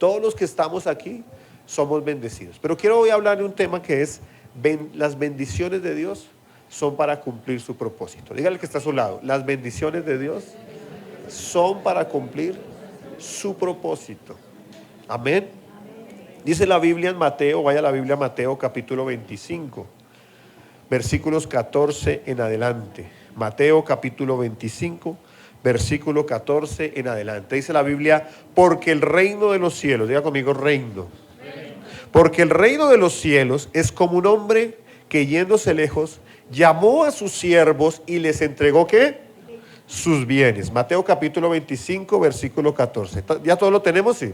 Todos los que estamos aquí somos bendecidos. Pero quiero hoy hablar de un tema que es las bendiciones de Dios son para cumplir su propósito. Dígale que está a su lado. Las bendiciones de Dios son para cumplir su propósito. Amén. Dice la Biblia en Mateo, vaya a la Biblia Mateo capítulo 25, versículos 14 en adelante. Mateo capítulo 25, versículo 14 en adelante. Dice la Biblia, porque el reino de los cielos, diga conmigo reino. Porque el reino de los cielos es como un hombre que yéndose lejos, llamó a sus siervos y les entregó ¿qué? Sus bienes. Mateo capítulo 25, versículo 14. ¿Ya todo lo tenemos? Sí.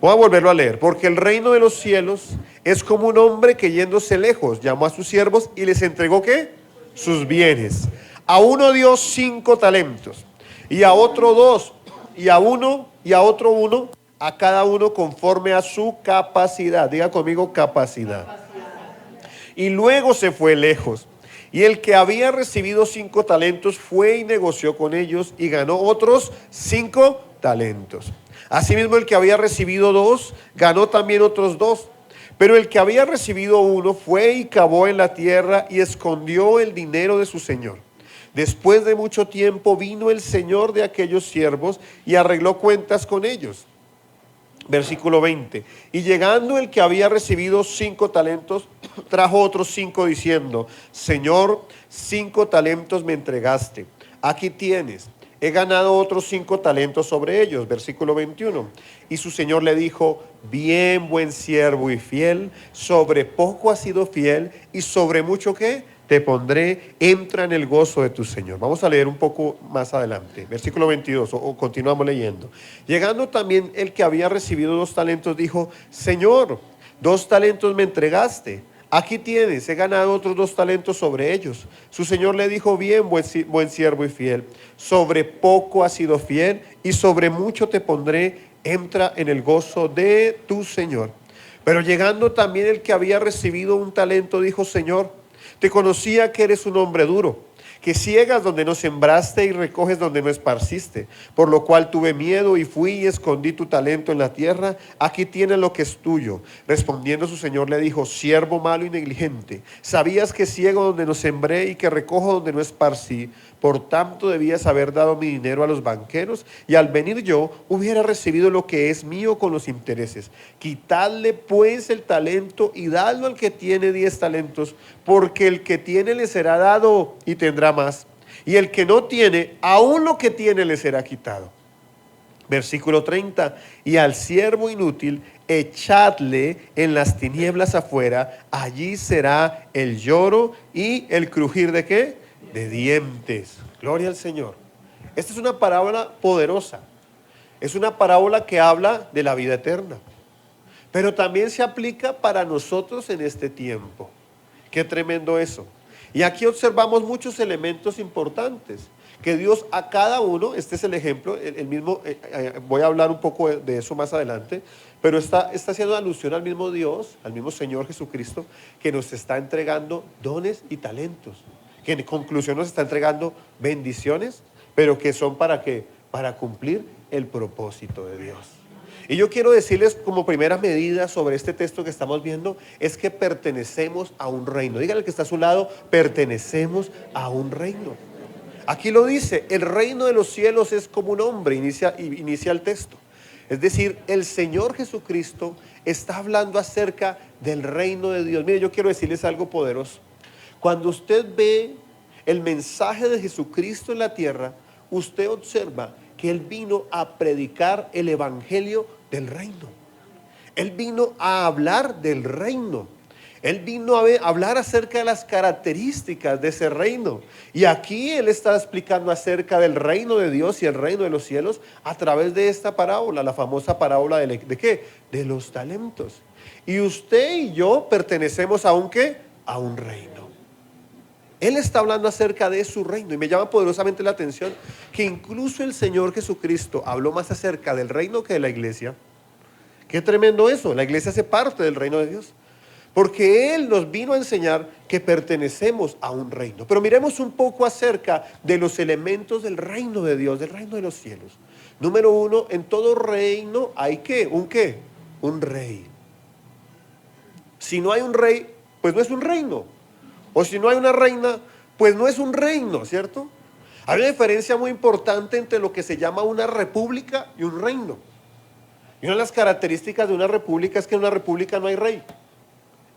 Voy a volverlo a leer. Porque el reino de los cielos es como un hombre que yéndose lejos, llamó a sus siervos y les entregó ¿qué? Sus bienes. A uno dio 5 talentos, y a otro 2, y a uno, y a otro 1, a cada uno conforme a su capacidad. Diga conmigo capacidad. Y luego se fue lejos. Y el que había recibido 5 talentos fue y negoció con ellos y ganó otros 5 talentos. Asimismo el que había recibido 2 ganó también otros 2. Pero el que había recibido 1 fue y cavó en la tierra y escondió el dinero de su señor. Después de mucho tiempo vino el señor de aquellos siervos y arregló cuentas con ellos. Versículo 20. Y llegando el que había recibido 5 talentos, trajo otros 5 diciendo, Señor, 5 talentos me entregaste. Aquí tienes. He ganado otros 5 talentos sobre ellos. Versículo 21. Y su señor le dijo, bien, buen siervo y fiel, sobre poco has sido fiel y sobre mucho ¿qué? Te pondré, entra en el gozo de tu Señor. Vamos a leer un poco más adelante, versículo 22, o continuamos leyendo. Llegando también el que había recibido 2 talentos, dijo, Señor, 2 talentos me entregaste. Aquí tienes, he ganado otros 2 talentos sobre ellos. Su Señor le dijo, bien, buen siervo y fiel, sobre poco has sido fiel y sobre mucho te pondré, entra en el gozo de tu Señor. Pero llegando también el que había recibido 1 talento, dijo, Señor, te conocía que eres un hombre duro, que ciegas donde no sembraste y recoges donde no esparciste, por lo cual tuve miedo y fui y escondí tu talento en la tierra. Aquí tienes lo que es tuyo. Respondiendo su señor le dijo, siervo malo y negligente, sabías que ciego donde no sembré y que recojo donde no esparcí, por tanto debías haber dado mi dinero a los banqueros y al venir yo hubiera recibido lo que es mío con los intereses. Quitadle pues el talento y dadlo al que tiene 10 talentos, porque el que tiene le será dado y tendrá más, y el que no tiene, aún lo que tiene le será quitado. Versículo 30, y al siervo inútil echadle en las tinieblas afuera, allí será el lloro y el crujir ¿de qué? De dientes. Gloria al Señor. Esta es una parábola poderosa. Es una parábola que habla de la vida eterna, pero también se aplica para nosotros en este tiempo. Qué tremendo eso. Y aquí observamos muchos elementos importantes que Dios a cada uno, este es el ejemplo, el mismo, voy a hablar un poco de eso más adelante, pero está haciendo alusión al mismo Dios, al mismo Señor Jesucristo, que nos está entregando dones y talentos, que en conclusión nos está entregando bendiciones, pero que son ¿para qué? Para cumplir el propósito de Dios. Y yo quiero decirles como primera medida sobre este texto que estamos viendo, es que pertenecemos a un reino. Dígale que está a su lado, pertenecemos a un reino. Aquí lo dice, el reino de los cielos es como un hombre, inicia el texto. Es decir, el Señor Jesucristo está hablando acerca del reino de Dios. Mire, yo quiero decirles algo poderoso. Cuando usted ve el mensaje de Jesucristo en la tierra, usted observa que Él vino a predicar el evangelio del reino. Él vino a hablar del reino. Él vino a hablar acerca de las características de ese reino. Y aquí Él está explicando acerca del reino de Dios y el reino de los cielos a través de esta parábola, la famosa parábola ¿de qué? De los talentos. Y usted y yo pertenecemos a un ¿qué? A un reino. Él está hablando acerca de su reino y me llama poderosamente la atención que incluso el Señor Jesucristo habló más acerca del reino que de la iglesia. Qué tremendo eso, la iglesia hace parte del reino de Dios, porque Él nos vino a enseñar que pertenecemos a un reino. Pero miremos un poco acerca de los elementos del reino de Dios, del reino de los cielos. Número uno, en todo reino hay ¿qué? ¿Un qué? Un rey. Si no hay un rey, pues no es un reino. O si no hay una reina, pues no es un reino, ¿cierto? Hay una diferencia muy importante entre lo que se llama una república y un reino. Y una de las características de una república es que en una república no hay rey.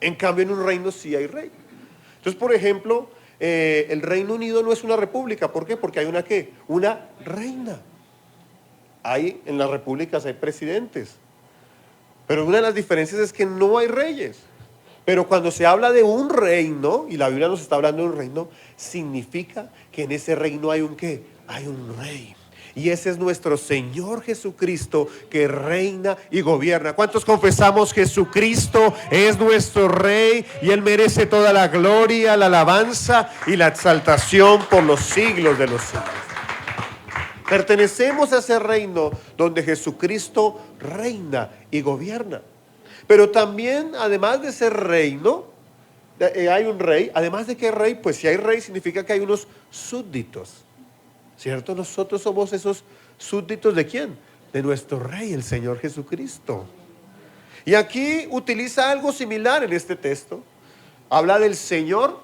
En cambio, en un reino sí hay rey. Entonces, por ejemplo, el Reino Unido no es una república. ¿Por qué? Porque hay una ¿qué? Una reina. En las repúblicas hay presidentes. Pero una de las diferencias es que no hay reyes. Pero cuando se habla de un reino, y la Biblia nos está hablando de un reino, significa que en ese reino hay un ¿qué? Hay un rey. Y ese es nuestro Señor Jesucristo, que reina y gobierna. ¿Cuántos confesamos Jesucristo es nuestro Rey y Él merece toda la gloria, la alabanza y la exaltación por los siglos de los siglos? Pertenecemos a ese reino donde Jesucristo reina y gobierna. Pero también, además de ese reino, hay un rey. Además de que hay rey, pues si hay rey significa que hay unos súbditos. ¿Cierto? Nosotros somos esos súbditos ¿de quién? De nuestro Rey, el Señor Jesucristo. Y aquí utiliza algo similar en este texto. Habla del Señor,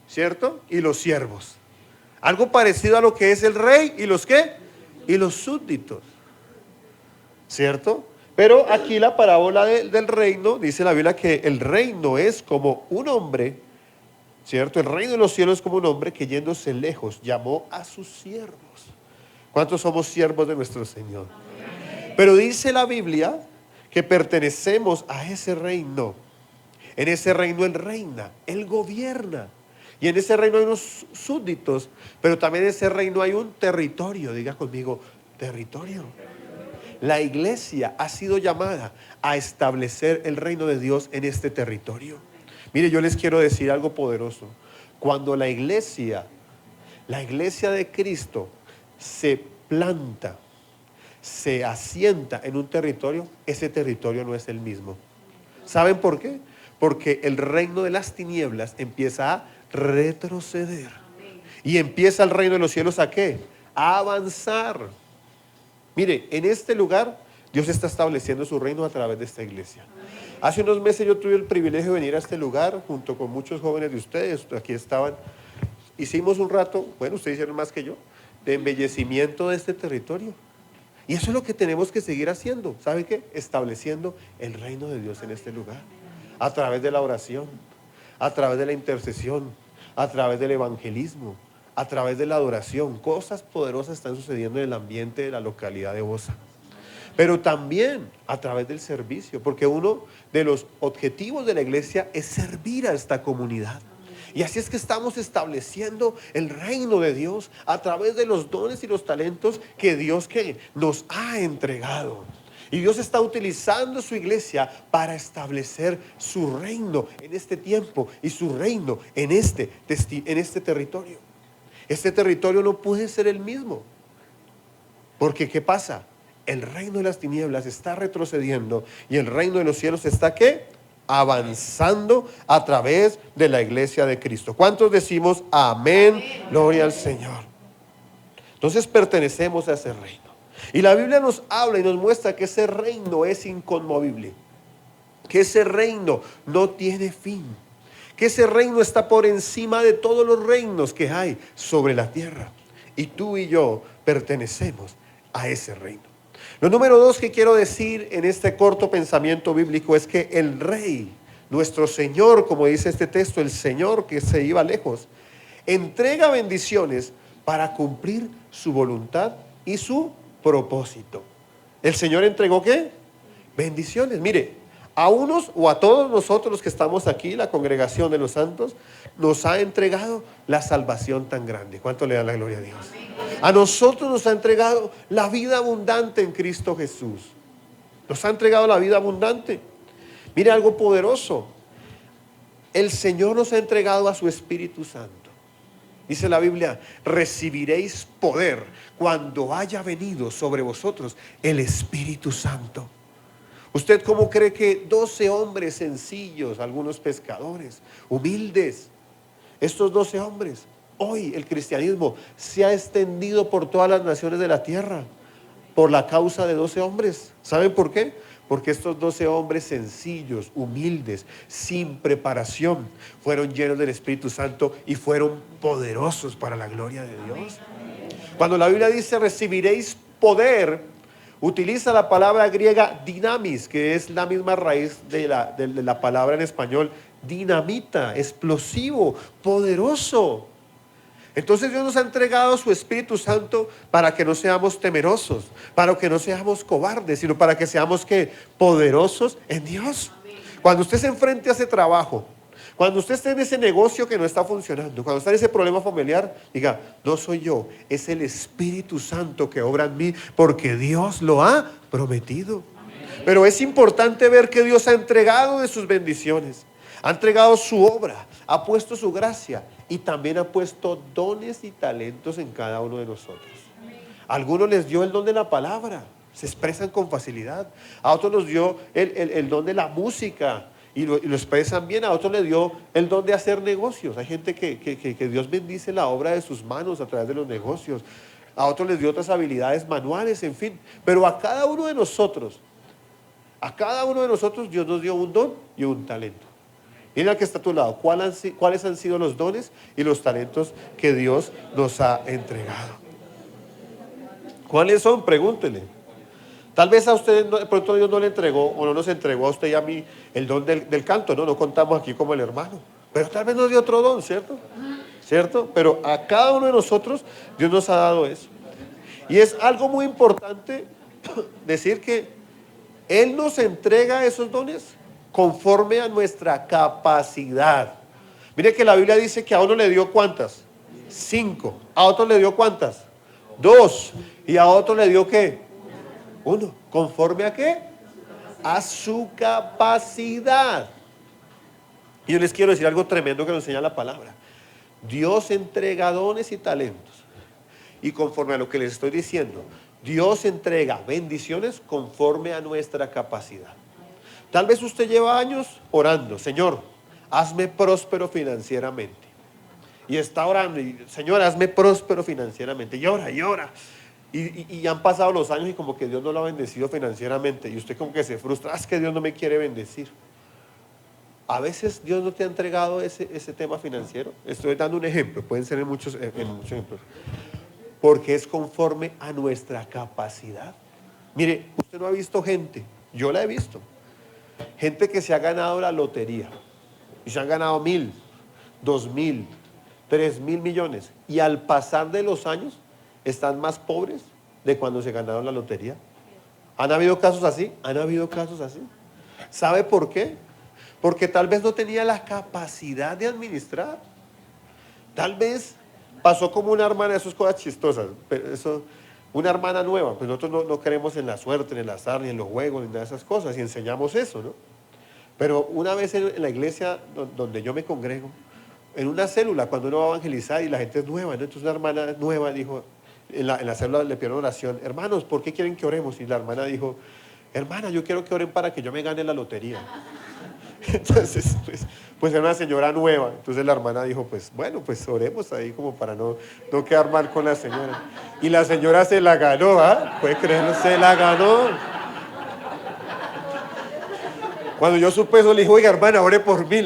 ¿cierto? Y los siervos. Algo parecido a lo que es el Rey y los ¿qué? Y los súbditos. ¿Cierto? Pero aquí la parábola del reino, dice la Biblia que el reino es como un hombre, ¿cierto? El reino de los cielos es como un hombre que yéndose lejos llamó a sus siervos. ¿Cuántos somos siervos de nuestro Señor? Pero dice la Biblia que pertenecemos a ese reino. En ese reino Él reina, Él gobierna. Y en ese reino hay unos súbditos, pero también en ese reino hay un territorio. Diga conmigo, territorio. La iglesia ha sido llamada a establecer el reino de Dios en este territorio. Mire, yo les quiero decir algo poderoso. Cuando la iglesia de Cristo se planta, se asienta en un territorio, ese territorio no es el mismo. ¿Saben por qué? Porque el reino de las tinieblas empieza a retroceder. Y empieza el reino de los cielos ¿a qué? A avanzar. Mire, en este lugar Dios está estableciendo su reino a través de esta iglesia. Hace unos meses yo tuve el privilegio de venir a este lugar junto con muchos jóvenes de ustedes, aquí estaban. Hicimos un rato, bueno, ustedes hicieron más que yo, de embellecimiento de este territorio. Y eso es lo que tenemos que seguir haciendo. ¿Sabe qué? Estableciendo el reino de Dios en este lugar. A través de la oración, a través de la intercesión, a través del evangelismo, a través de la adoración. Cosas poderosas están sucediendo en el ambiente de la localidad de Osa. Pero también a través del servicio, porque uno de los objetivos de la iglesia es servir a esta comunidad. Y así es que estamos estableciendo el reino de Dios a través de los dones y los talentos que Dios nos ha entregado. Y Dios está utilizando su iglesia para establecer su reino en este tiempo y su reino en este territorio. Este territorio no puede ser el mismo. Porque ¿qué pasa? El reino de las tinieblas está retrocediendo y el reino de los cielos está ¿qué? Avanzando a través de la iglesia de Cristo. ¿Cuántos decimos amén? Gloria al Señor. Entonces pertenecemos a ese reino. Y la Biblia nos habla y nos muestra que ese reino es inconmovible. Que ese reino no tiene fin. Que ese reino está por encima de todos los reinos que hay sobre la tierra. Y tú y yo pertenecemos a ese reino. Lo número 2 que quiero decir en este corto pensamiento bíblico es que el Rey, nuestro Señor, como dice este texto, el Señor que se iba lejos, entrega bendiciones para cumplir su voluntad y su propósito. ¿El Señor entregó qué? Bendiciones. Mire, a unos o a todos nosotros los que estamos aquí, la congregación de los santos, nos ha entregado la salvación tan grande. ¿Cuánto le dan la gloria a Dios? A nosotros nos ha entregado la vida abundante en Cristo Jesús. Nos ha entregado la vida abundante. Mire algo poderoso. El Señor nos ha entregado a su Espíritu Santo. Dice la Biblia, recibiréis poder cuando haya venido sobre vosotros el Espíritu Santo. ¿Usted cómo cree que 12 hombres sencillos, algunos pescadores, humildes, estos 12 hombres, hoy el cristianismo se ha extendido por todas las naciones de la tierra? por la causa de 12 hombres. ¿Saben por qué? Porque estos 12 hombres sencillos, humildes, sin preparación, fueron llenos del Espíritu Santo y fueron poderosos para la gloria de Dios. Cuando la Biblia dice recibiréis poder, utiliza la palabra griega dinamis, que es la misma raíz de la palabra en español dinamita, explosivo, poderoso. Entonces Dios nos ha entregado su Espíritu Santo para que no seamos temerosos, para que no seamos cobardes, sino para que seamos ¿qué? Poderosos en Dios. Cuando usted se enfrente a ese trabajo, cuando usted esté en ese negocio que no está funcionando, cuando está en ese problema familiar, diga, no soy yo, es el Espíritu Santo que obra en mí, porque Dios lo ha prometido. Pero es importante ver que Dios ha entregado de sus bendiciones, ha entregado su obra, ha puesto su gracia y también ha puesto dones y talentos en cada uno de nosotros. A algunos les dio el don de la palabra, se expresan con facilidad. A otros les dio el don de la música y lo expresan bien. A otros les dio el don de hacer negocios. Hay gente que Dios bendice la obra de sus manos a través de los negocios. A otros les dio otras habilidades manuales, en fin. Pero a cada uno de nosotros Dios nos dio un don y un talento. Mira al que está a tu lado, ¿cuáles han sido los dones y los talentos que Dios nos ha entregado? ¿Cuáles son? Pregúntele. Tal vez a usted de pronto Dios no le entregó o no nos entregó a usted y a mí el don del canto, no contamos aquí como el hermano, pero tal vez nos dio otro don, ¿cierto? Pero a cada uno de nosotros Dios nos ha dado eso. Y es algo muy importante decir que Él nos entrega esos dones conforme a nuestra capacidad. Mire que la Biblia dice que a uno le dio ¿cuántas? 5. A otro le dio ¿cuántas? 2. Y a otro le dio ¿qué? 1. ¿Conforme a qué? A su capacidad. Y yo les quiero decir algo tremendo que nos enseña la palabra. Dios entrega dones y talentos. Y conforme a lo que les estoy diciendo, Dios entrega bendiciones conforme a nuestra capacidad. Tal vez usted lleva años orando, Señor, hazme próspero financieramente. Y está orando, y Señor, hazme próspero financieramente. Y ora, y ora. Y han pasado los años y como que Dios no lo ha bendecido financieramente. Y usted como que se frustra, es que Dios no me quiere bendecir. A veces Dios no te ha entregado ese tema financiero. Estoy dando un ejemplo, pueden ser en muchos ejemplos. Porque es conforme a nuestra capacidad. Mire, usted no ha visto gente, yo la he visto. Gente que se ha ganado la lotería y se han ganado 1,000, 2,000, 3,000 millones y al pasar de los años están más pobres de cuando se ganaron la lotería. ¿Han habido casos así? ¿Sabe por qué? Porque tal vez no tenía la capacidad de administrar. Tal vez pasó como una hermana, eso es cosas chistosas, una hermana nueva, pues nosotros no creemos en la suerte, en el azar, ni en los juegos, ni nada de esas cosas, y enseñamos eso, ¿no? Pero una vez en la iglesia donde yo me congrego, en una célula, cuando uno va a evangelizar y la gente es nueva, ¿no? Entonces una hermana nueva dijo, en la célula le pidieron oración, hermanos, ¿por qué quieren que oremos? Y la hermana dijo, hermana, yo quiero que oren para que yo me gane la lotería. Entonces, pues era una señora nueva. Entonces la hermana dijo, pues bueno, pues oremos ahí como para no quedar mal con la señora. Y la señora se la ganó, ¿puede creerlo? Se la ganó. Cuando yo supe eso, le dije, oiga, hermana, ore por mí.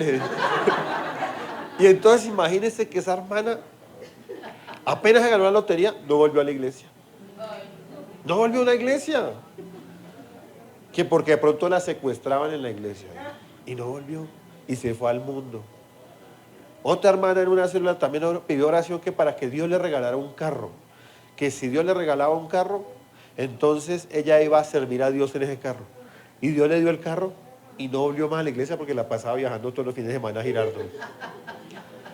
Y entonces imagínense que esa hermana apenas se ganó la lotería, no volvió a la iglesia. No volvió a la iglesia. Que porque de pronto la secuestraban en la iglesia. Y no volvió. Y se fue al mundo. Otra hermana en una célula también pidió oración que para que Dios le regalara un carro. Que si Dios le regalaba un carro, entonces ella iba a servir a Dios en ese carro. Y Dios le dio el carro y no volvió más a la iglesia porque la pasaba viajando todos los fines de semana a Girardot.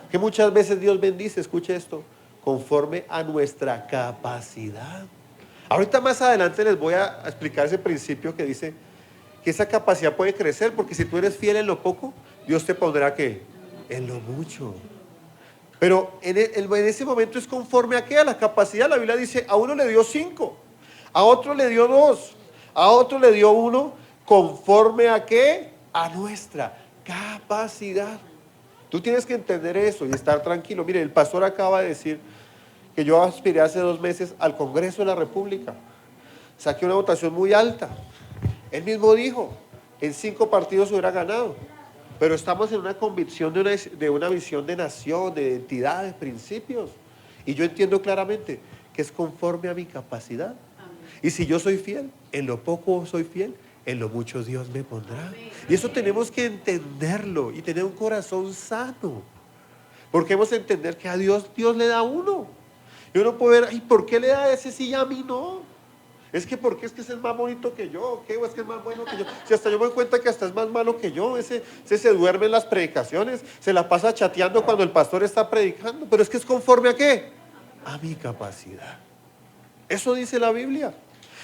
Que muchas veces Dios bendice, escuche esto, conforme a nuestra capacidad. Ahorita más adelante les voy a explicar ese principio que dice que esa capacidad puede crecer, porque si tú eres fiel en lo poco, Dios te pondrá ¿qué? En lo mucho. Pero en ese momento es conforme a ¿qué? A la capacidad. La Biblia dice, a uno le dio 5, a otro le dio 2, a otro le dio 1, conforme a ¿qué? A nuestra capacidad. Tú tienes que entender eso y estar tranquilo. Mire, el pastor acaba de decir que yo aspiré hace 2 meses al Congreso de la República. saqué una votación muy alta. Él mismo dijo, en 5 partidos hubiera ganado. Pero estamos en una convicción de una visión de nación, de identidad, de principios. Y yo entiendo claramente que es conforme a mi capacidad. Y si yo soy fiel, en lo poco soy fiel, en lo mucho Dios me pondrá. Y eso tenemos que entenderlo y tener un corazón sano. Porque hemos de entender que a Dios le da a uno. Y uno puede ver, ¿y por qué le da a ese sí y a mí no? Es que porque es que ese es más bonito que yo, ¿qué? O es que es más bueno que yo. Si hasta yo me doy cuenta que hasta es más malo que yo, ese se duerme en las predicaciones, se la pasa chateando cuando el pastor está predicando, pero es que es conforme a ¿qué? A mi capacidad. Eso dice la Biblia.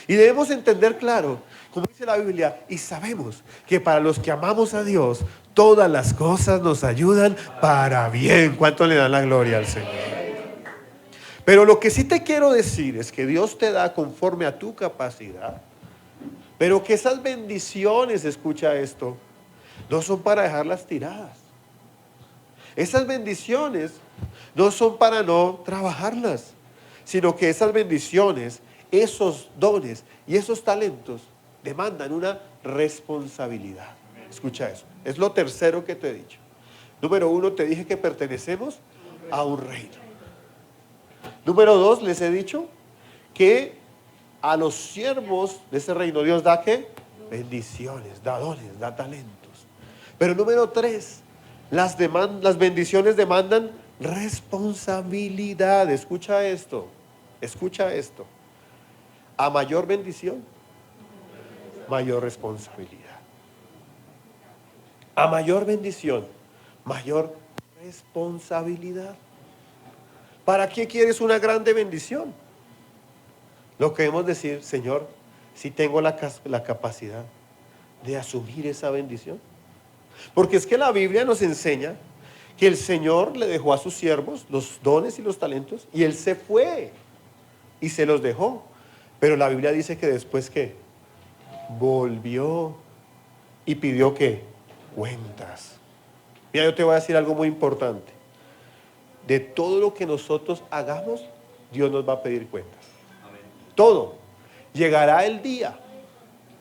Y debemos entender claro, como dice la Biblia, y sabemos que para los que amamos a Dios, todas las cosas nos ayudan para bien. ¿Cuánto le dan la gloria al Señor? Pero lo que sí te quiero decir es que Dios te da conforme a tu capacidad, pero que esas bendiciones, escucha esto, no son para dejarlas tiradas. Esas bendiciones no son para no trabajarlas, sino que esas bendiciones, esos dones y esos talentos demandan una responsabilidad. Escucha eso, es lo tercero que te he dicho. Número 1, te dije que pertenecemos a un reino. Número 2, les he dicho que a los siervos de ese reino Dios da ¿qué? Bendiciones, da dones, da talentos. Pero número 3, las bendiciones demandan responsabilidad. Escucha esto, escucha esto. A mayor bendición, mayor responsabilidad. A mayor bendición, mayor responsabilidad. ¿Para qué quieres una grande bendición? Lo que debemos decir, Señor, si tengo la capacidad de asumir esa bendición. Porque es que la Biblia nos enseña que el Señor le dejó a sus siervos los dones y los talentos y Él se fue y se los dejó. Pero la Biblia dice que después ¿qué? Volvió y pidió ¿qué? Cuentas. Mira, yo te voy a decir algo muy importante. De todo lo que nosotros hagamos, Dios nos va a pedir cuentas. Amén. Todo. Llegará el día,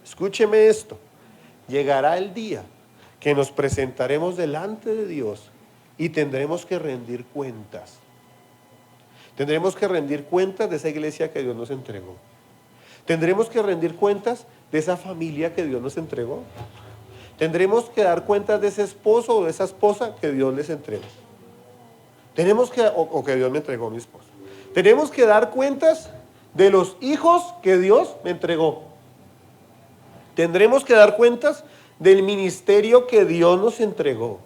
escúcheme esto, llegará el día que nos presentaremos delante de Dios y tendremos que rendir cuentas. Tendremos que rendir cuentas de esa iglesia que Dios nos entregó. Tendremos que rendir cuentas de esa familia que Dios nos entregó. Tendremos que dar cuentas de ese esposo o de esa esposa que Dios les entregó. Tenemos que, o que Dios me entregó a mi esposa. Tenemos que dar cuentas de los hijos que Dios me entregó. Tendremos que dar cuentas del ministerio que Dios nos entregó.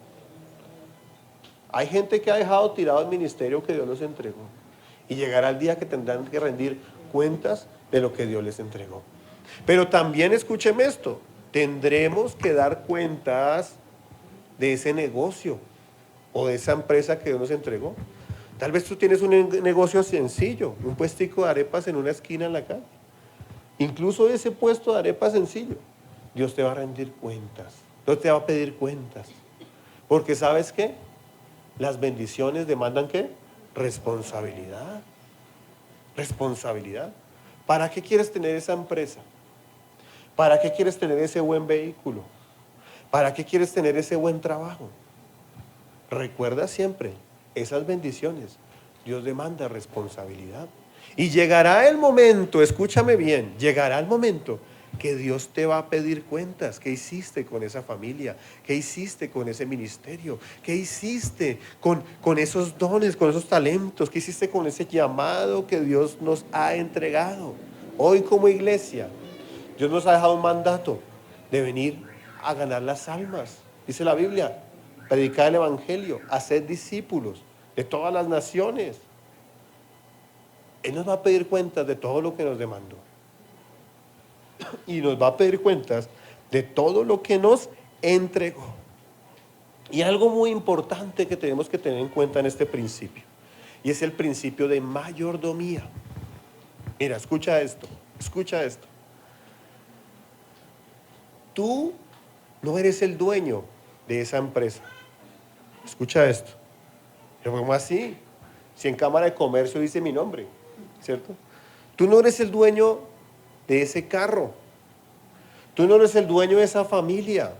Hay gente que ha dejado tirado el ministerio que Dios nos entregó. Y llegará el día que tendrán que rendir cuentas de lo que Dios les entregó. Pero también escúcheme esto, tendremos que dar cuentas de ese negocio o de esa empresa que Dios nos entregó. Tal vez tú tienes un negocio sencillo, un puestico de arepas en una esquina en la calle. Incluso ese puesto de arepas sencillo, Dios te va a rendir cuentas. Dios te va a pedir cuentas. Porque ¿sabes qué? Las bendiciones demandan ¿qué? Responsabilidad. Responsabilidad. ¿Para qué quieres tener esa empresa? ¿Para qué quieres tener ese buen vehículo? ¿Para qué quieres tener ese buen trabajo? Recuerda siempre, esas bendiciones, Dios demanda responsabilidad. Y llegará el momento, escúchame bien, llegará el momento que Dios te va a pedir cuentas. ¿Qué hiciste con esa familia? ¿Qué hiciste con ese ministerio? ¿Qué hiciste con esos dones, con esos talentos? ¿Qué hiciste con ese llamado que Dios nos ha entregado? Hoy como iglesia, Dios nos ha dejado un mandato de venir a ganar las almas. Dice la Biblia, predicar el evangelio, hacer discípulos de todas las naciones. Él nos va a pedir cuentas de todo lo que nos demandó. Y nos va a pedir cuentas de todo lo que nos entregó. Y algo muy importante que tenemos que tener en cuenta en este principio, y es el principio de mayordomía. Mira, escucha esto, escucha esto. Tú no eres el dueño de esa empresa. Escucha esto. ¿Cómo así? Si en Cámara de Comercio dice mi nombre, ¿cierto? Tú no eres el dueño de ese carro. Tú no eres el dueño de esa familia.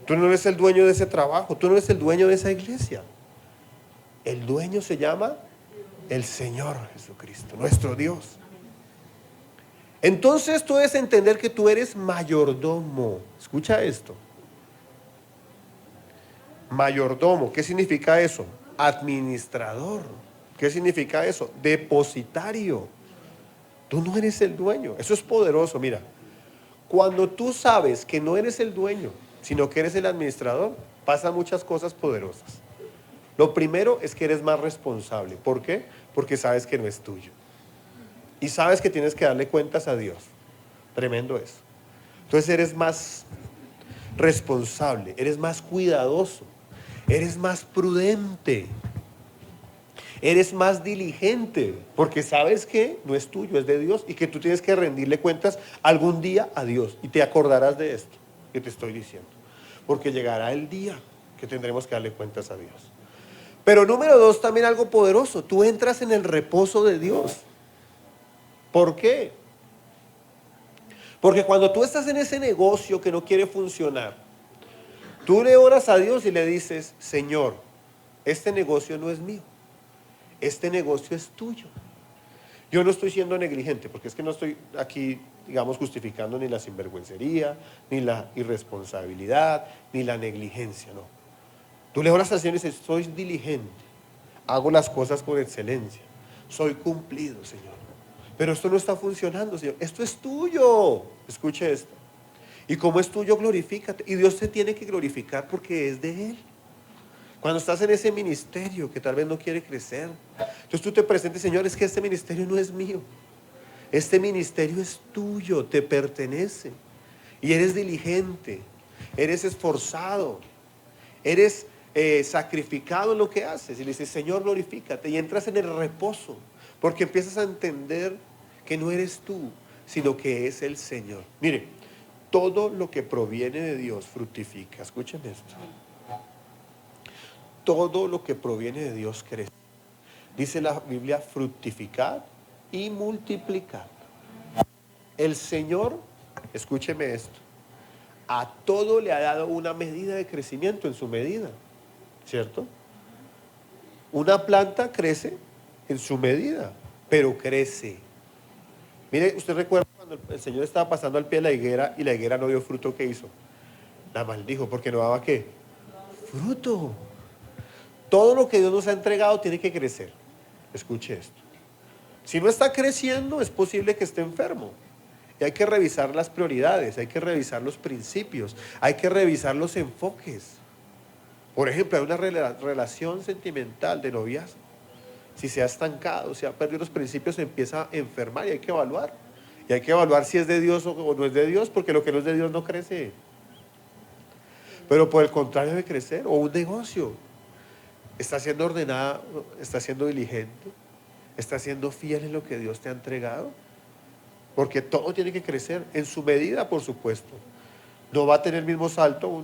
Tú no eres el dueño de ese trabajo. Tú no eres el dueño de esa iglesia. El dueño se llama el Señor Jesucristo, nuestro Dios. Entonces tú debes entender que tú eres mayordomo. Escucha esto. Mayordomo, ¿qué significa eso? Administrador. ¿Qué significa eso? Depositario. Tú no eres el dueño. Eso es poderoso, mira. Cuando tú sabes que no eres el dueño, sino que eres el administrador, pasan muchas cosas poderosas. Lo primero es que eres más responsable. ¿Por qué? Porque sabes que no es tuyo. Y sabes que tienes que darle cuentas a Dios. Tremendo eso. Entonces eres más responsable, eres más cuidadoso, eres más prudente, eres más diligente, porque sabes que no es tuyo, es de Dios y que tú tienes que rendirle cuentas algún día a Dios. Y te acordarás de esto que te estoy diciendo, porque llegará el día que tendremos que darle cuentas a Dios. Pero número dos, también algo poderoso, tú entras en el reposo de Dios. ¿Por qué? Porque cuando tú estás en ese negocio que no quiere funcionar, tú le oras a Dios y le dices, Señor, este negocio no es mío, este negocio es tuyo. Yo no estoy siendo negligente, porque es que no estoy aquí, digamos, justificando ni la sinvergüencería, ni la irresponsabilidad, ni la negligencia, no. Tú le oras al Señor y dices, soy diligente, hago las cosas con excelencia, soy cumplido, Señor. Pero esto no está funcionando, Señor. Esto es tuyo. Escuche esto. Y como es tuyo, glorifícate. Y Dios te tiene que glorificar porque es de Él. Cuando estás en ese ministerio que tal vez no quiere crecer, entonces tú te presentes, Señor, es que este ministerio no es mío. Este ministerio es tuyo, te pertenece. Y eres diligente, eres esforzado, eres sacrificado en lo que haces. Y le dices, Señor, glorifícate. Y entras en el reposo. Porque empiezas a entender que no eres tú, sino que es el Señor. Mire, todo lo que proviene de Dios fructifica. Escuchen esto. Todo lo que proviene de Dios crece. Dice la Biblia, fructificad y multiplicad. El Señor, escúcheme esto, a todo le ha dado una medida de crecimiento en su medida, ¿cierto? Una planta crece en su medida, pero crece. Mire, usted recuerda cuando el Señor estaba pasando al pie de la higuera y la higuera no dio fruto, ¿qué hizo? La maldijo porque no daba ¿qué? Fruto. Todo lo que Dios nos ha entregado tiene que crecer. Escuche esto. Si no está creciendo, es posible que esté enfermo. Y hay que revisar las prioridades, hay que revisar los principios, hay que revisar los enfoques. Por ejemplo, hay una relación sentimental de noviazgo. Si se ha estancado, si ha perdido los principios, se empieza a enfermar y hay que evaluar. Y hay que evaluar si es de Dios o no es de Dios, porque lo que no es de Dios no crece. Pero por el contrario debe crecer. O un negocio. Está siendo ordenada, está siendo diligente, está siendo fiel en lo que Dios te ha entregado. Porque todo tiene que crecer en su medida, por supuesto. No va a tener el mismo salto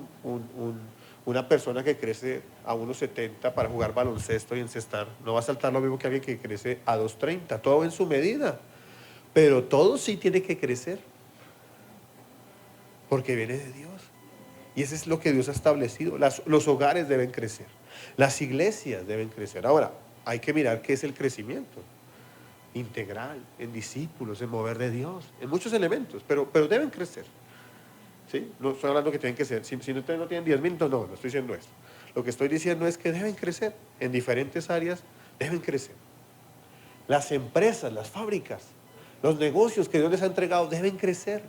una persona que crece a 1,70 para jugar baloncesto y encestar. No va a saltar lo mismo que alguien que crece a 2,30. Todo en su medida. Pero todo sí tiene que crecer. Porque viene de Dios. Y eso es lo que Dios ha establecido. Los hogares deben crecer. Las iglesias deben crecer. Ahora, hay que mirar qué es el crecimiento. Integral, en discípulos, en mover de Dios, en muchos elementos, pero deben crecer. ¿Sí? No estoy hablando que tienen que ser, si ustedes no tienen 10 minutos, no estoy diciendo eso. Lo que estoy diciendo es que deben crecer, en diferentes áreas deben crecer. Las empresas, las fábricas, los negocios que Dios les ha entregado deben crecer.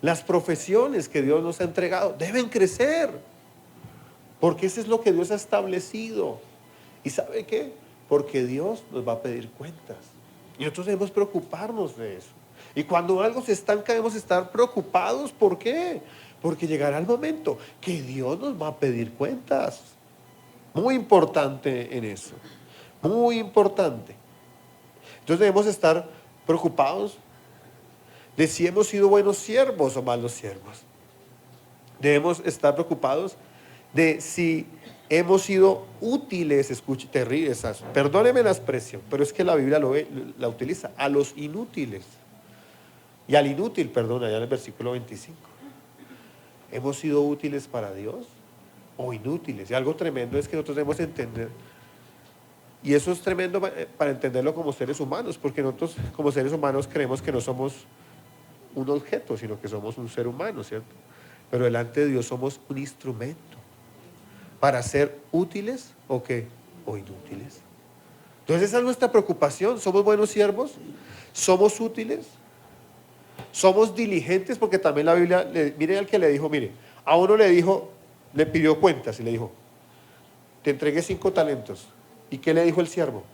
Las profesiones que Dios nos ha entregado deben crecer. Porque eso es lo que Dios ha establecido. ¿Y sabe qué? Porque Dios nos va a pedir cuentas. Y nosotros debemos preocuparnos de eso. Y cuando algo se estanca debemos estar preocupados. ¿Por qué? Porque llegará el momento que Dios nos va a pedir cuentas. Muy importante en eso. Muy importante. Entonces debemos estar preocupados de si hemos sido buenos siervos o malos siervos. Debemos estar preocupados de si hemos sido útiles, escuche, terrible, perdóneme la expresión, pero es que la Biblia la utiliza, a los inútiles. Y al inútil, perdón, allá en el versículo 25. ¿Hemos sido útiles para Dios o inútiles? Y algo tremendo es que nosotros debemos entender. Y eso es tremendo para entenderlo como seres humanos, porque nosotros como seres humanos creemos que no somos un objeto, sino que somos un ser humano, ¿cierto? Pero delante de Dios somos un instrumento para ser útiles o qué, o inútiles. Entonces esa es nuestra preocupación. ¿Somos buenos siervos? ¿Somos útiles? ¿Somos diligentes? Porque también la Biblia, mire al que le dijo, mire, a uno le dijo, le pidió cuentas y le dijo, te entregué 5 talentos. ¿Y qué le dijo el siervo?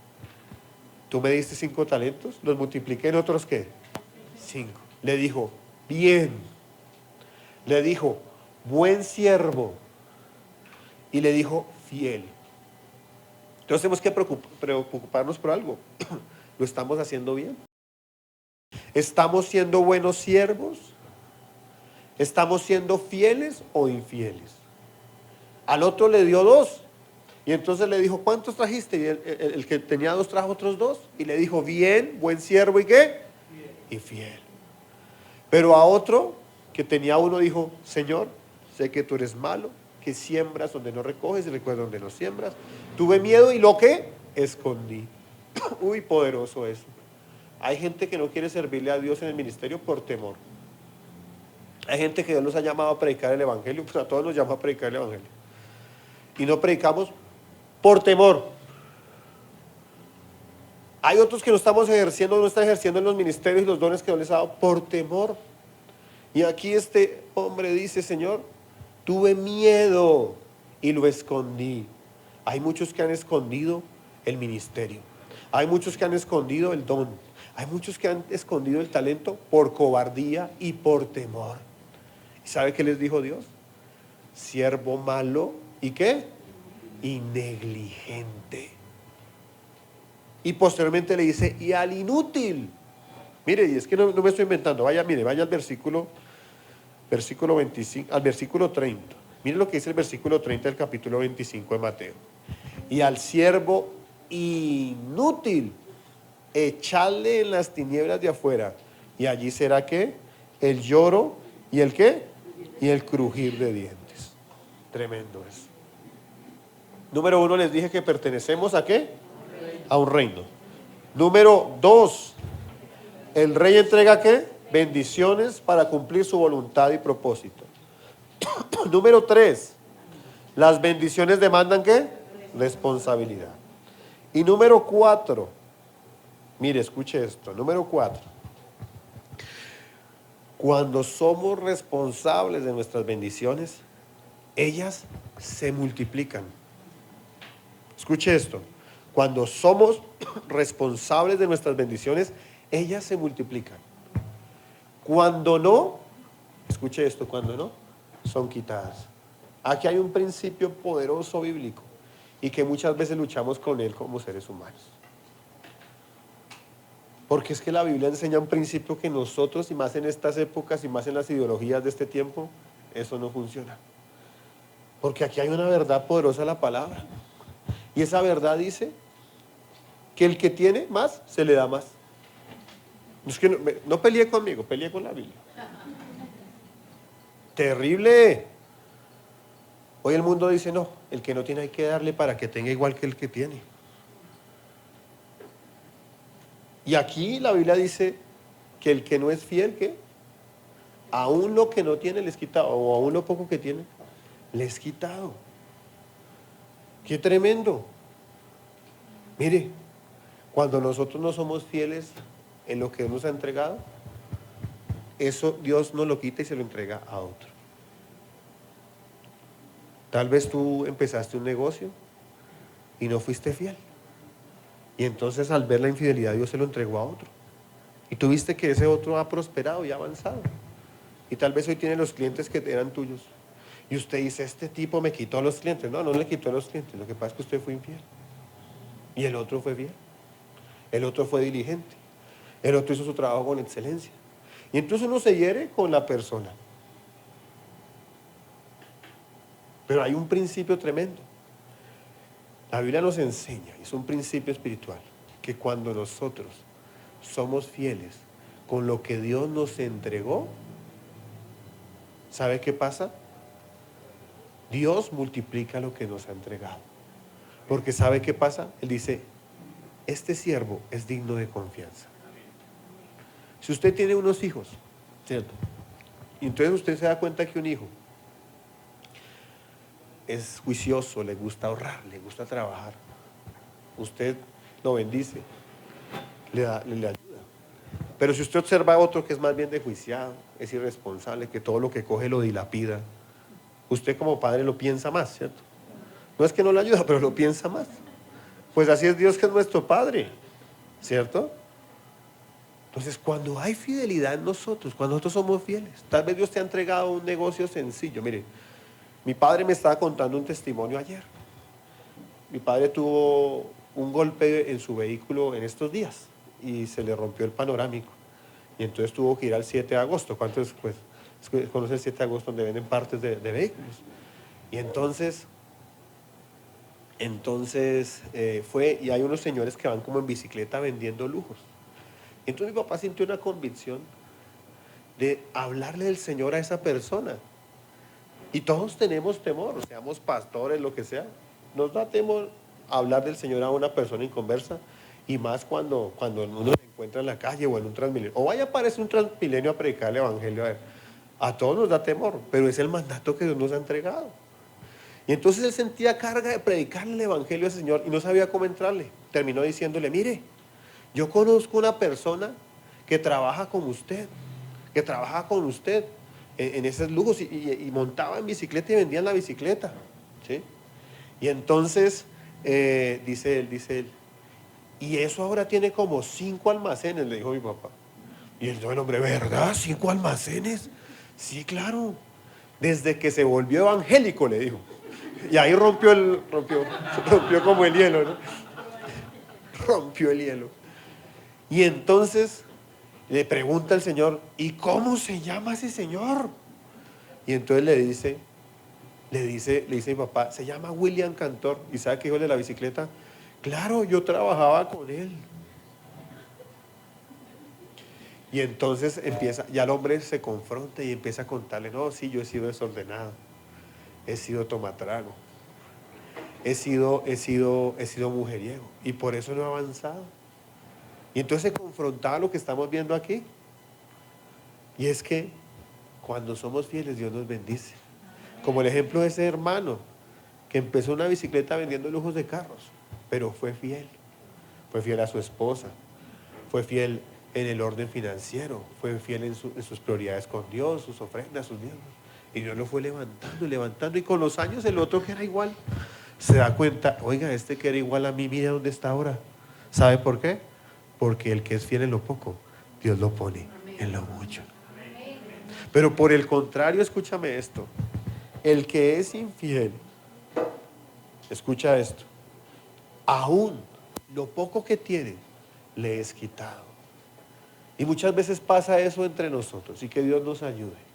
Tú me diste 5 talentos, los multipliqué en otros ¿qué? 5. Le dijo, bien. Le dijo, buen siervo. Y le dijo, fiel. Entonces tenemos que preocuparnos por algo. ¿Lo estamos haciendo bien? ¿Estamos siendo buenos siervos? ¿Estamos siendo fieles o infieles? Al otro le dio 2. Y entonces le dijo, ¿cuántos trajiste? Y el que tenía 2 trajo otros 2. Y le dijo, bien, buen siervo, ¿y qué? Y fiel. Pero a otro que tenía 1 dijo, Señor, sé que tú eres malo, que siembras donde no recoges y recoges donde no siembras. Tuve miedo y lo que escondí. Uy, poderoso eso. Hay gente que no quiere servirle a Dios en el ministerio por temor. Hay gente que Dios nos ha llamado a predicar el evangelio, pues a todos nos llama a predicar el evangelio. Y no predicamos por temor. Hay otros que no estamos ejerciendo, no están ejerciendo en los ministerios y los dones que Dios les ha dado por temor. Y aquí este hombre dice, Señor, tuve miedo y lo escondí. Hay muchos que han escondido el ministerio. Hay muchos que han escondido el don. Hay muchos que han escondido el talento por cobardía y por temor. ¿Y sabe qué les dijo Dios? Siervo malo, ¿y qué? Y negligente. Y posteriormente le dice, y al inútil. Mire, y es que no me estoy inventando. Vaya, mire, vaya al versículo 25, al versículo 30. Mire lo que dice el versículo 30 del capítulo 25 de Mateo. Y al siervo inútil, echarle en las tinieblas de afuera. Y allí será ¿qué? El lloro y el ¿qué? Y el crujir de dientes. Tremendo eso. Número 1, les dije que pertenecemos ¿a qué? A un reino. Número 2, el rey entrega ¿qué? Bendiciones para cumplir su voluntad y propósito. Número 3, las bendiciones demandan ¿qué? Responsabilidad. Y número 4, mire, escuche esto. Número 4, cuando somos responsables de nuestras bendiciones, ellas se multiplican. Escuche esto. Cuando somos responsables de nuestras bendiciones, ellas se multiplican. Cuando no, escuche esto, cuando no, son quitadas. Aquí hay un principio poderoso bíblico y que muchas veces luchamos con él como seres humanos. Porque es que la Biblia enseña un principio que nosotros, y más en estas épocas y más en las ideologías de este tiempo, eso no funciona. Porque aquí hay una verdad poderosa de la palabra. Y esa verdad dice que el que tiene más, se le da más. Es que no peleé conmigo, peleé con la Biblia. Terrible. Hoy el mundo dice, no, el que no tiene hay que darle para que tenga igual que el que tiene. Y aquí la Biblia dice que el que no es fiel, ¿qué? Aún lo que no tiene le es quitado, o aún lo poco que tiene, le es quitado. ¡Qué tremendo! Mire, cuando nosotros no somos fieles en lo que Dios nos ha entregado, eso Dios nos lo quita y se lo entrega a otro. Tal vez tú empezaste un negocio y no fuiste fiel. Y entonces al ver la infidelidad Dios se lo entregó a otro. Y tú viste que ese otro ha prosperado y ha avanzado. Y tal vez hoy tiene los clientes que eran tuyos. Y usted dice, este tipo me quitó a los clientes. No, no le quitó a los clientes. Lo que pasa es que usted fue infiel. Y el otro fue fiel. El otro fue diligente. El otro hizo su trabajo con excelencia. Y entonces uno se hiere con la persona. Pero hay un principio tremendo. La Biblia nos enseña, es un principio espiritual, que cuando nosotros somos fieles con lo que Dios nos entregó, ¿sabe qué pasa? Dios multiplica lo que nos ha entregado. Porque ¿sabe qué pasa? Él dice, este siervo es digno de confianza. Si usted tiene unos hijos, ¿cierto? Y entonces usted se da cuenta que un hijo es juicioso, le gusta ahorrar, le gusta trabajar. Usted lo bendice, le ayuda. Pero si usted observa a otro que es más bien desjuiciado, es irresponsable, que todo lo que coge lo dilapida, usted como padre lo piensa más, ¿cierto? No es que no le ayuda, pero lo piensa más. Pues así es Dios, que es nuestro Padre, ¿cierto? Entonces, cuando hay fidelidad en nosotros, cuando nosotros somos fieles, tal vez Dios te ha entregado un negocio sencillo. Mire, mi padre me estaba contando un testimonio ayer. Mi padre tuvo un golpe en su vehículo en estos días y se le rompió el panorámico. Y entonces tuvo que ir al 7 de agosto. ¿Cuántos pues, conoce el 7 de agosto donde venden partes de vehículos? Y entonces fue, y hay unos señores que van como en bicicleta vendiendo lujos. Entonces mi papá sintió una convicción de hablarle del Señor a esa persona. Y todos tenemos temor, seamos pastores, lo que sea. Nos da temor hablar del Señor a una persona inconversa, y más cuando uno se encuentra en la calle o en un Transmilenio. O vaya a aparecer un Transmilenio a predicar el evangelio. A todos nos da temor, pero es el mandato que Dios nos ha entregado. Y entonces él sentía carga de predicarle el evangelio al Señor y no sabía cómo entrarle. Terminó diciéndole, mire, yo conozco una persona que trabaja con usted, en esos lujos, y montaba en bicicleta y vendía en la bicicleta, ¿sí? Y entonces dice él, y eso ahora tiene como 5 almacenes, le dijo mi papá. Y el hombre, ¿verdad? ¿5 almacenes? Sí, claro. Desde que se volvió evangélico, le dijo. Y ahí rompió como el hielo, ¿no? Rompió el hielo. Y entonces le pregunta el Señor, ¿y cómo se llama ese señor? Y entonces le dice mi papá, se llama William Cantor. ¿Y sabe qué dijo el de la bicicleta? Claro, yo trabajaba con él. Y entonces ya el hombre se confronta y empieza a contarle, no, sí, yo he sido desordenado, he sido tomatrago, he sido mujeriego, y por eso no he avanzado. Y entonces se confrontaba lo que estamos viendo aquí. Y es que cuando somos fieles, Dios nos bendice. Como el ejemplo de ese hermano que empezó una bicicleta vendiendo lujos de carros, pero fue fiel a su esposa, fue fiel en el orden financiero, fue fiel en sus prioridades con Dios, sus ofrendas, sus diezmos. Y Dios lo fue levantando, y con los años el otro que era igual se da cuenta, oiga, este que era igual a mí, mira dónde está ahora. ¿Sabe por qué? Porque el que es fiel en lo poco, Dios lo pone en lo mucho. Pero por el contrario, escúchame esto, el que es infiel, escucha esto, aún lo poco que tiene le es quitado. Y muchas veces pasa eso entre nosotros, y que Dios nos ayude.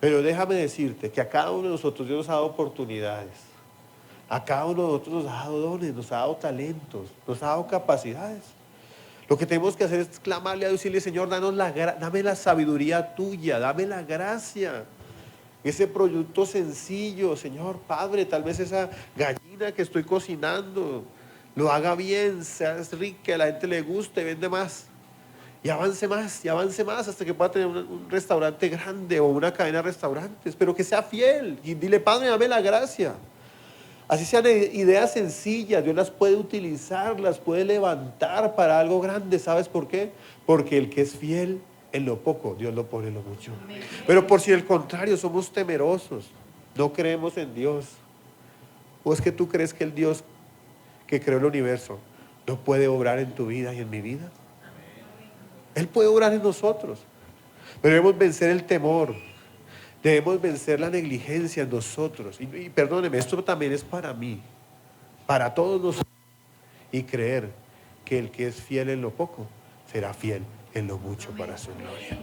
Pero déjame decirte que a cada uno de nosotros Dios nos ha dado oportunidades. A cada uno de nosotros nos ha dado dones, nos ha dado talentos, nos ha dado capacidades. Lo que tenemos que hacer es clamarle a Dios y decirle, Señor, dame la sabiduría tuya, dame la gracia. Ese producto sencillo, Señor Padre, tal vez esa gallina que estoy cocinando, lo haga bien, sea rica, a la gente le guste, vende más. Y avance más hasta que pueda tener un restaurante grande o una cadena de restaurantes, pero que sea fiel. Y dile, Padre, dame la gracia. Así sean ideas sencillas, Dios las puede utilizar, las puede levantar para algo grande. ¿Sabes por qué? Porque el que es fiel en lo poco, Dios lo pone en lo mucho. Pero por si el contrario, somos temerosos, no creemos en Dios. ¿O es que tú crees que el Dios que creó el universo no puede obrar en tu vida y en mi vida? Él puede obrar en nosotros, pero debemos vencer el temor, debemos vencer la negligencia en nosotros. Y perdóneme, esto también es para mí, para todos nosotros, y creer que el que es fiel en lo poco será fiel en lo mucho para su gloria.